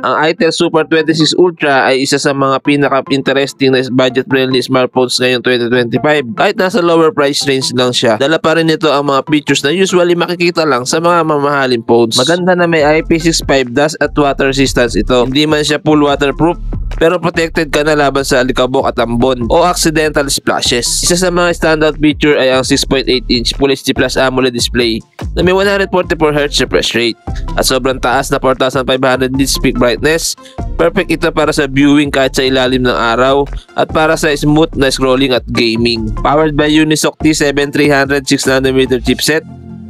Ang Itel Super 26 Ultra ay isa sa mga pinaka-interesting na budget-friendly smartphones ngayong 2025. Kahit nasa lower price range lang siya, dala pa rin ito ang mga features na usually makikita lang sa mga mamahaling phones. Maganda na may IP65 dust at water resistance ito. Hindi man siya full waterproof, pero protected ka na laban sa alikabok at ambon o accidental splashes. Isa sa mga standout feature ay ang 6.8-inch Full HD Plus AMOLED display na may 144Hz refresh rate at sobrang taas na 4500 nits peak brightness. Perfect ito para sa viewing kahit sa ilalim ng araw at para sa smooth na scrolling at gaming. Powered by Unisoc T7 300 6nm chipset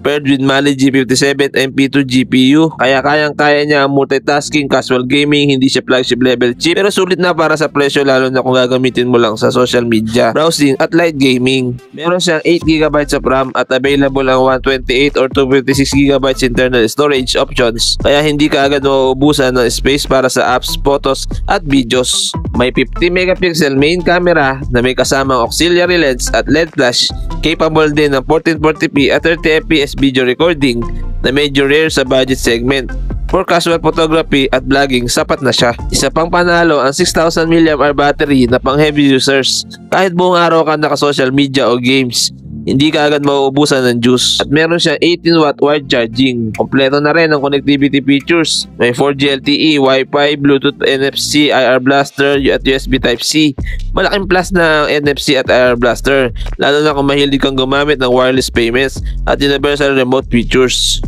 paired with Mali G57 MP2 GPU, kaya kayang-kaya niya ang multitasking, casual gaming. Hindi siya flagship level chip pero sulit na para sa presyo, lalo na kung gagamitin mo lang sa social media, browsing at light gaming. Meron siyang 8GB of RAM at available ang 128 or 256GB internal storage options, kaya hindi ka agad mauubusan ng space para sa apps, photos at videos. May 50MP main camera na may kasamang auxiliary lens at LED flash, capable din ng 1440p at 30fps video recording na medyo rare sa budget segment. For casual photography at vlogging, sapat na siya. Isa pang panalo ang 6000 mAh battery na pang heavy users. Kahit buong araw ka naka-social media o games, hindi ka agad mauubusan ng juice. At meron siyang 18W wired charging. Kompleto na rin ang connectivity features. May 4G LTE, Wi-Fi, Bluetooth, NFC, IR Blaster at USB Type-C. Malaking plus na ang NFC at IR Blaster, lalo na kung mahilig kang gumamit ng wireless payments at universal remote features.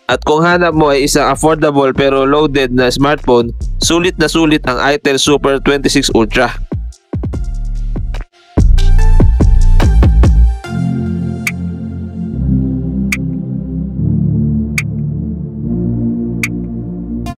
At kung hanap mo ay isang affordable pero loaded na smartphone, sulit na sulit ang Itel Super 26 Ultra.